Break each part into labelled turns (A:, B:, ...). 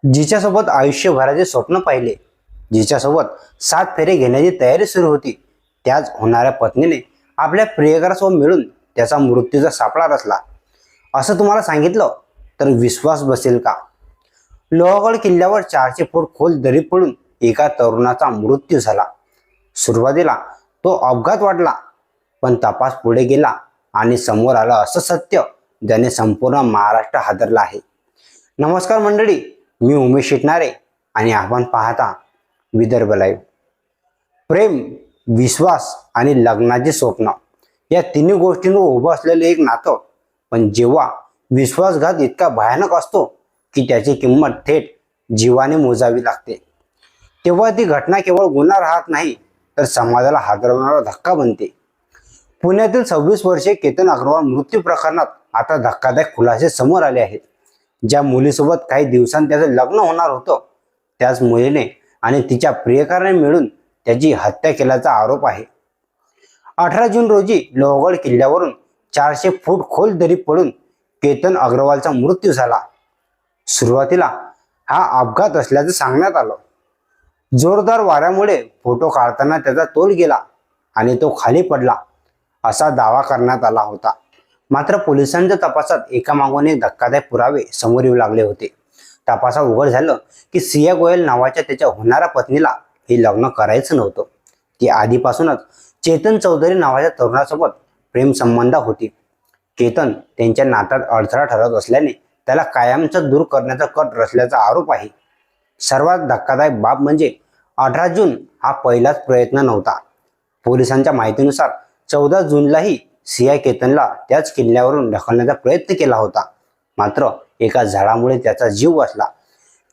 A: जिच्यासोबत आयुष्यभराचे स्वप्न पाहिले, जिच्यासोबत 7 फेरे घेण्याची तयारी सुरू होती, त्याच होणाऱ्या पत्नीने आपल्या प्रियकरासोबत मिळून त्याचा मृत्यूचा सापळा रचला. असं तुम्हाला सांगितलं तर विश्वास बसेल का? लोहगड किल्ल्यावर 400 फूट खोल दरी पडून एका तरुणाचा मृत्यू झाला. सुरुवातीला तो अपघात वाटला, पण तपास पुढे गेला आणि समोर आलं असं सत्य ज्याने संपूर्ण महाराष्ट्र हादरला आहे. नमस्कार मंडळी, मी उमेश शिटणारे आणि आपण पाहता विदर्भ लाईव्ह. प्रेम, विश्वास आणि लग्नाचे स्वप्न या तिन्ही गोष्टींवर उभं असलेलं एक नातं. पण जेव्हा विश्वासघात इतका भयानक असतो की त्याची किंमत थेट जीवाने मोजावी लागते, तेव्हा ती घटना केवळ गुन्हा राहत नाही तर समाजाला हादरवणारा धक्का बनते. पुण्यातील 26 वर्षीय केतन अग्रवाल मृत्यू प्रकरणात आता धक्कादायक खुलासे समोर आले आहेत. ज्या मुलीसोबत काही दिवसांत त्याचं लग्न होणार होतं, त्याच मुलीने आणि तिच्या प्रियकराने मिळून त्याची हत्या केल्याचा आरोप आहे. 18 जून रोजी लोहगड किल्ल्यावरून 400 फूट खोल दरी पडून केतन अग्रवालचा मृत्यू झाला. सुरुवातीला हा अपघात असल्याचं सांगण्यात आलं. जोरदार वाऱ्यामुळे फोटो काढताना त्याचा तोल गेला आणि तो खाली पडला असा दावा करण्यात आला होता. मात्र पोलिसांच्या तपासात एकामागून एक धक्कादायक पुरावे समोर येऊ लागले होते. तपासात उघड झालं की सिया गोयल नावाच्या त्याच्या होणाऱ्या पत्नीला हे लग्न करायचं नव्हतं. ती आधीपासूनच चेतन चौधरी नावाच्या तरुणासोबत प्रेम संबंधात होती. केतन त्यांच्या नात्यात अडथळा ठरत असल्याने त्याला कायमचं दूर करण्याचा कट रचल्याचा आरोप आहे. सर्वात धक्कादायक बाब म्हणजे 18 जून हा पहिलाच प्रयत्न नव्हता. पोलिसांच्या माहितीनुसार 14 जूनलाही सिया केतनला त्याच किल्ल्यावरून ढकलण्याचा प्रयत्न केला होता. मात्र एका झाडामुळे त्याचा जीव वाचला.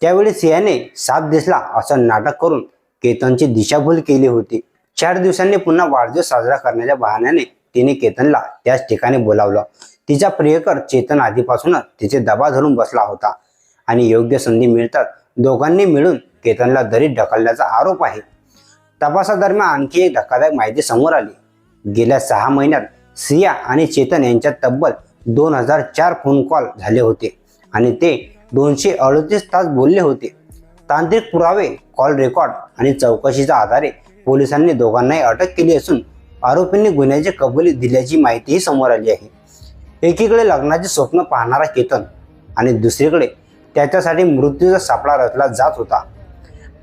A: त्यावेळी सियाने साप दिसला असं नाटक करून केतनची दिशाभूल केली होती. 4 दिवसांनी पुन्हा वाढदिवस साजरा करण्याच्या बहाण्याने तिने केतनला त्याच ठिकाणी बोलावलं. तिचा प्रियकर चेतन आधीपासूनच तिचे दबा धरून बसला होता आणि योग्य संधी मिळताच दोघांनी मिळून केतनला दरीत ढकलल्याचा आरोप आहे. तपासादरम्यान आणखी एक धक्कादायक माहिती समोर आली. गेल्या 6 महिन्यात सिया आणि चेतन यांच्यात तब्बल 2004 फोन कॉल झाले होते आणि ते 238 तास बोलले होते. तांत्रिक पुरावे, कॉल रेकॉर्ड आणि चौकशीच्या आधारे पोलिसांनी दोघांनाही अटक केली असून आरोपींनी गुन्ह्याची कबुली दिल्याची माहितीही समोर आली आहे. एकीकडे लग्नाचे स्वप्न पाहणारा केतन आणि दुसरीकडे त्याच्यासाठी मृत्यूचा सापळा रचला जात होता.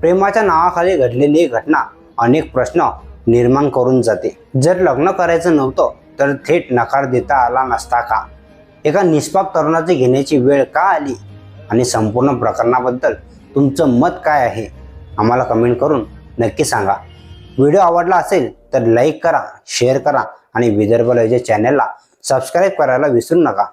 A: प्रेमाच्या नावाखाली घडलेली ही घटना अनेक प्रश्न निर्माण करून जाते. जर लग्न करायचं नव्हतं तर थेट नकार देता आला नसता का? एका निष्पाप तरुणाची घेण्याची वेळ का आली? आणि संपूर्ण प्रकरणाबद्दल तुमचं मत काय आहे? आम्हाला कमेंट करून नक्की सांगा. व्हिडिओ आवडला असेल तर लाईक करा, शेअर करा आणि विदर्भ लाईव्हच्या चॅनलला सबस्क्राईब करायला विसरू नका.